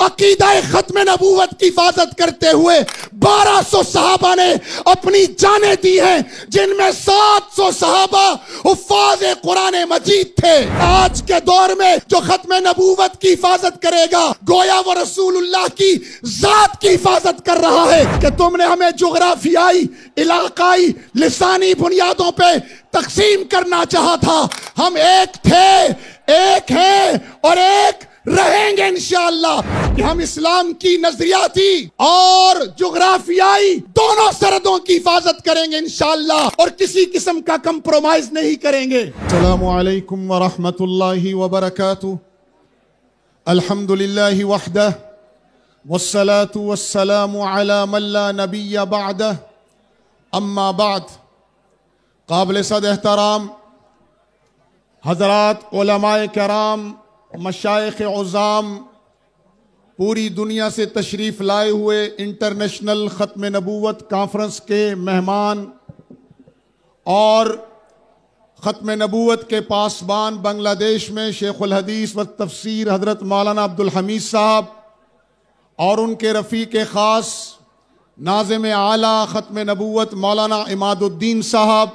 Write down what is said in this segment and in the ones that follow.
عقیدہ ختم نبوت کی حفاظت کرتے ہوئے 1200 صحابہ نے اپنی جانیں دی ہیں، جن میں 700 صحابہ حفاظ قرآن مجید تھے۔ آج کے دور میں جو ختم نبوت کی حفاظت کرے گا گویا وہ رسول اللہ کی ذات کی حفاظت کر رہا ہے کہ تم نے ہمیں جغرافیائی، علاقائی، لسانی بنیادوں پہ تقسیم کرنا چاہا تھا۔ ہم ایک تھے، ایک ہیں اور ایک رہیں گے انشاءاللہ کہ ہم اسلام کی نظریاتی اور جغرافیائی دونوں سرحدوں کی حفاظت کریں گے انشاءاللہ، اور کسی قسم کا کمپرومائز نہیں کریں گے۔ السلام علیکم ورحمۃ اللہ وبرکاتہ۔ الحمدللہ وحدہ والصلاة والسلام علی من لا نبی بعدہ، اما بعد۔ قابل صد احترام حضرات علماء کرام، مشائخ عظام، پوری دنیا سے تشریف لائے ہوئے انٹرنیشنل ختم نبوت کانفرنس کے مہمان اور ختم نبوت کے پاسبان بنگلہ دیش میں شیخ الحدیث و تفسیر حضرت مولانا عبدالحمید صاحب اور ان کے رفیق خاص ناظم اعلیٰ ختم نبوت مولانا عماد الدین صاحب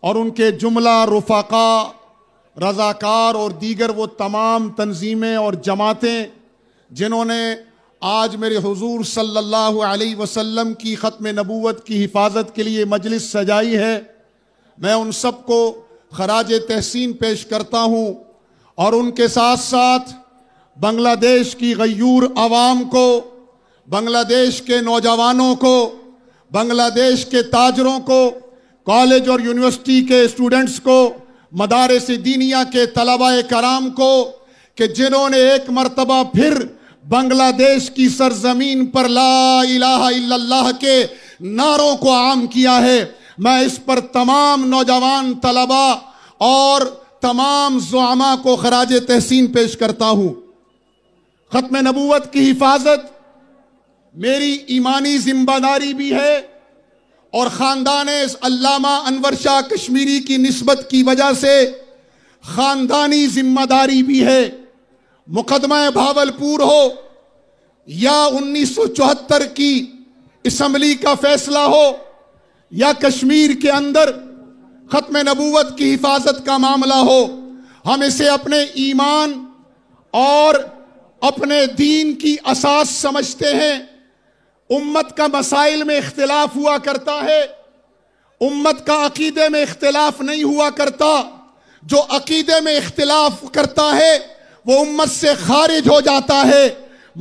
اور ان کے جملہ رفقا، رضاکار اور دیگر وہ تمام تنظیمیں اور جماعتیں جنہوں نے آج میرے حضور صلی اللہ علیہ وسلم کی ختم نبوت کی حفاظت کے لیے مجلس سجائی ہے، میں ان سب کو خراج تحسین پیش کرتا ہوں، اور ان کے ساتھ ساتھ بنگلہ دیش کی غیور عوام کو، بنگلہ دیش کے نوجوانوں کو، بنگلہ دیش کے تاجروں کو، کالج اور یونیورسٹی کے اسٹوڈنٹس کو، مدارس دینیہ کے طلباء کرام کو کہ جنہوں نے ایک مرتبہ پھر بنگلہ دیش کی سرزمین پر لا الہ الا اللہ کے نعروں کو عام کیا ہے، میں اس پر تمام نوجوان طلباء اور تمام زعماء کو خراج تحسین پیش کرتا ہوں۔ ختم نبوت کی حفاظت میری ایمانی ذمہ داری بھی ہے، اور خاندان علامہ انور شاہ کشمیری کی نسبت کی وجہ سے خاندانی ذمہ داری بھی ہے۔ مقدمہ بھاولپور ہو یا 1974 کی اسمبلی کا فیصلہ ہو یا کشمیر کے اندر ختم نبوت کی حفاظت کا معاملہ ہو، ہم اسے اپنے ایمان اور اپنے دین کی اساس سمجھتے ہیں۔ امت کا مسائل میں اختلاف ہوا کرتا ہے، امت کا عقیدے میں اختلاف نہیں ہوا کرتا۔ جو عقیدے میں اختلاف کرتا ہے وہ امت سے خارج ہو جاتا ہے۔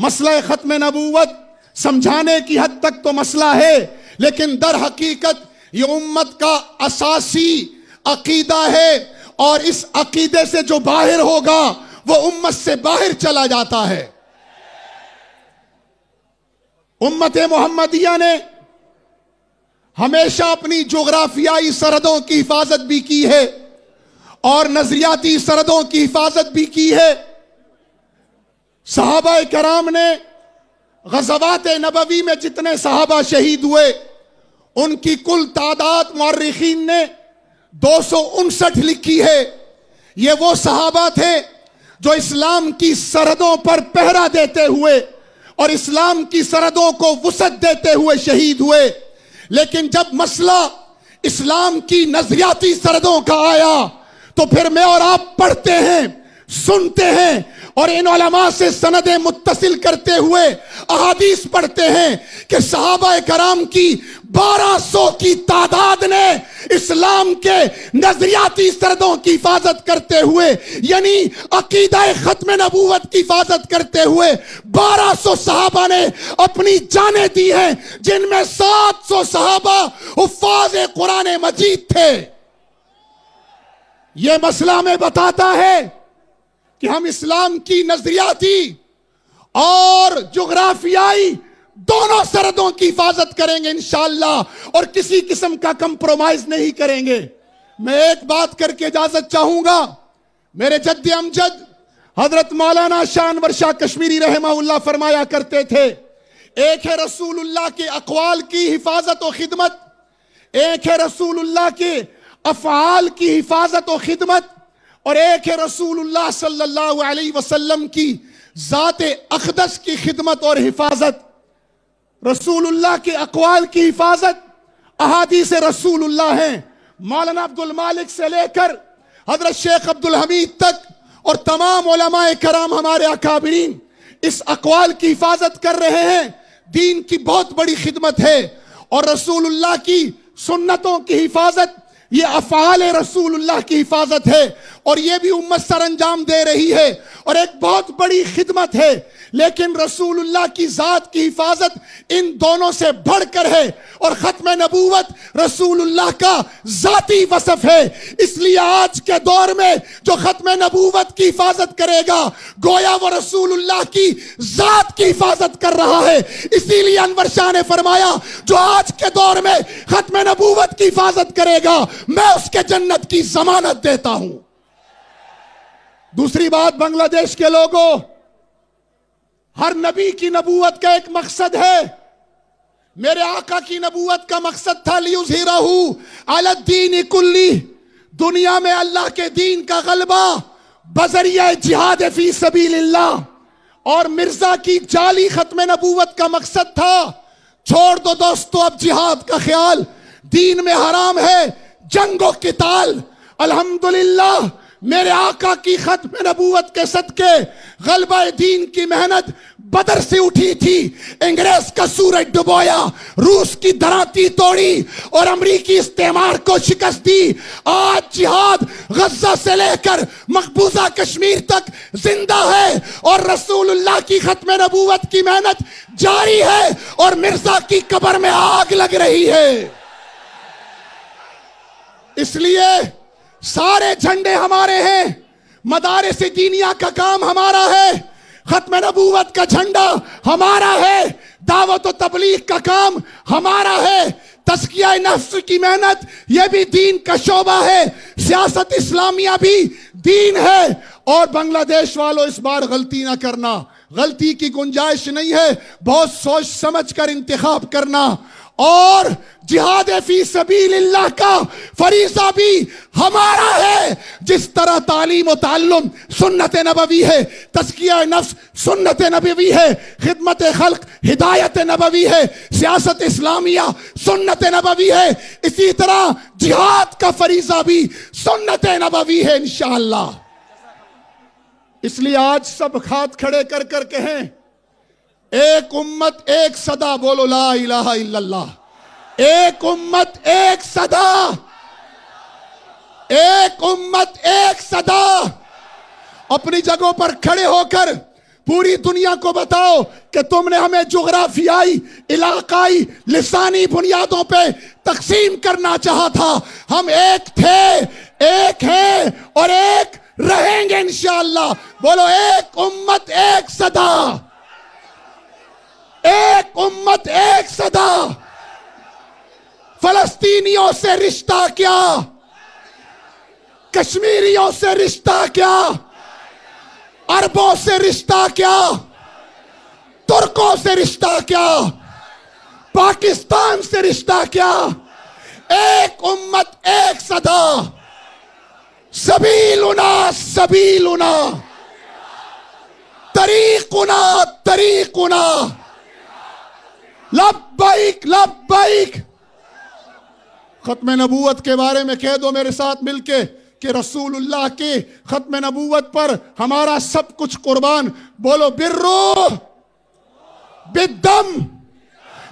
مسئلہ ختم نبوت سمجھانے کی حد تک تو مسئلہ ہے، لیکن در حقیقت یہ امت کا اساسی عقیدہ ہے، اور اس عقیدے سے جو باہر ہوگا وہ امت سے باہر چلا جاتا ہے۔ امت محمدیہ نے ہمیشہ اپنی جغرافیائی سرحدوں کی حفاظت بھی کی ہے اور نظریاتی سرحدوں کی حفاظت بھی کی ہے۔ صحابہ کرام نے غزوات نبوی میں جتنے صحابہ شہید ہوئے ان کی کل تعداد مورخین نے 259 لکھی ہے۔ یہ وہ صحابہ تھے جو اسلام کی سرحدوں پر پہرا دیتے ہوئے اور اسلام کی سرحدوں کو وسعت دیتے ہوئے شہید ہوئے، لیکن جب مسئلہ اسلام کی نظریاتی سرحدوں کا آیا تو پھر میں اور آپ پڑھتے ہیں، سنتے ہیں اور ان علماء سے سندیں متصل کرتے ہوئے احادیث پڑھتے ہیں کہ صحابہ کرام کی 1200 کی تعداد نے اسلام کے نظریاتی سرحدوں کی حفاظت کرتے ہوئے، یعنی عقیدہ ختم نبوت کی حفاظت کرتے ہوئے 1200 صحابہ نے اپنی جانیں دی ہیں، جن میں 700 صحابہ حفاظ قرآن مجید تھے۔ یہ مسئلہ ہمیں بتاتا ہے کہ ہم اسلام کی نظریاتی اور جغرافیائی دونوں سرحدوں کی حفاظت کریں گے انشاءاللہ، اور کسی قسم کا کمپرومائز نہیں کریں گے۔ میں ایک بات کر کے اجازت چاہوں گا، میرے جد امجد حضرت مولانا شاہ انور شاہ کشمیری رحمہ اللہ فرمایا کرتے تھے، ایک ہے رسول اللہ کے اقوال کی حفاظت و خدمت، ایک ہے رسول اللہ کے افعال کی حفاظت و خدمت، اور ایک ہے رسول اللہ صلی اللہ علیہ وسلم کی ذات اقدس کی خدمت اور حفاظت، رسول اللہ کے اقوال کی حفاظت احادیث رسول اللہ ہیں۔ مولانا عبد المالک سے لے کر حضرت شیخ عبد الحمید تک اور تمام علماء کرام ہمارے اکابرین اس اقوال کی حفاظت کر رہے ہیں۔ دین کی بہت بڑی خدمت ہے، اور رسول اللہ کی سنتوں کی حفاظت یہ افعال رسول اللہ کی حفاظت ہے، اور یہ بھی امت سر انجام دے رہی ہے، اور ایک بہت بڑی خدمت ہے۔ لیکن رسول اللہ کی ذات کی حفاظت ان دونوں سے بڑھ کر ہے، اور ختم نبوت رسول اللہ کا ذاتی وصف ہے۔ اس لیے آج کے دور میں جو ختم نبوت کی حفاظت کرے گا گویا وہ رسول اللہ کی ذات کی حفاظت کر رہا ہے۔ اسی لیے انور شاہ نے فرمایا جو آج کے دور میں ختم نبوت کی حفاظت کرے گا میں اس کے جنت کی ضمانت دیتا ہوں۔ دوسری بات، بنگلہ دیش کے لوگوں، ہر نبی کی نبوت کا ایک مقصد ہے۔ میرے آقا کی نبوت کا مقصد تھا لِيُظْهِرَهُ عَلَى الدِّينِ كُلِّهِ، دنیا میں اللہ کے دین کا غلبہ بذریعہ جہاد فی سبیل اللہ۔ اور مرزا کی جعلی ختم نبوت کا مقصد تھا چھوڑ دو دوستو اب جہاد کا خیال، دین میں حرام ہے جنگ و قتال۔ الحمدللہ میرے آقا کی ختم نبوت کے صدقے غلبہ دین کی محنت بدر سے اٹھی تھی، انگریز کا سورج ڈبویا، روس کی دھراتی توڑی اور امریکی استعمار کو شکست دی۔ آج جہاد غزہ سے لے کر مقبوضہ کشمیر تک زندہ ہے، اور رسول اللہ کی ختم نبوت کی محنت جاری ہے، اور مرزا کی قبر میں آگ لگ رہی ہے۔ اس لیے سارے جھنڈے ہمارے ہیں، مدارس دینیہ کا کام ہمارا ہے، ختم نبوت کا جھنڈا ہمارا ہے، دعوت و تبلیغ کا کام ہمارا ہے، تزکیہ نفس کی محنت یہ بھی دین کا شعبہ ہے، سیاست اسلامیہ بھی دین ہے۔ اور بنگلہ دیش والوں اس بار غلطی نہ کرنا، غلطی کی گنجائش نہیں ہے، بہت سوچ سمجھ کر انتخاب کرنا۔ اور جہاد فی سبیل اللہ کا فریضہ بھی ہمارا ہے، جس طرح تعلیم و تعلم سنت نبوی ہے، تزکیہ نفس سنت نبوی ہے، خدمت خلق ہدایت نبوی ہے، سیاست اسلامیہ سنت نبوی ہے، اسی طرح جہاد کا فریضہ بھی سنت نبوی ہے انشاءاللہ۔ اس لیے آج سب ہاتھ کھڑے کر کر کہیں ایک امت ایک صدا، بولو لا الہ الا اللہ۔ ایک امت ایک صدا، ایک امت ایک صدا۔ اپنی جگہوں پر کھڑے ہو کر پوری دنیا کو بتاؤ کہ تم نے ہمیں جغرافیائی، علاقائی، لسانی بنیادوں پہ تقسیم کرنا چاہا تھا، ہم ایک تھے، ایک ہیں اور ایک رہیں گے انشاءاللہ۔ بولو ایک امت ایک صدا، ایک امت ایک صدا۔ فلسطینیوں سے رشتہ کیا، کشمیریوں سے رشتہ کیا، عربوں سے رشتہ کیا، ترکوں سے رشتہ کیا، پاکستان سے رشتہ کیا، ایک امت ایک صدا۔ سبیلنا سبیلنا، طریقنا طریقنا، لبیک لبیک۔ ختم نبوت کے بارے میں کہہ دو میرے ساتھ مل کے کہ رسول اللہ کے ختم نبوت پر ہمارا سب کچھ قربان۔ بولو بالروح بالدم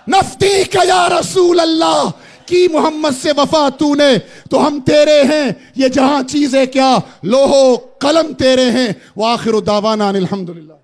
نفدیک یا رسول اللہ، کی محمد سے وفا تو نے تو ہم تیرے ہیں، یہ جہاں چیزیں کیا لوہو قلم تیرے ہیں۔ وآخر دعوانا الحمدللہ۔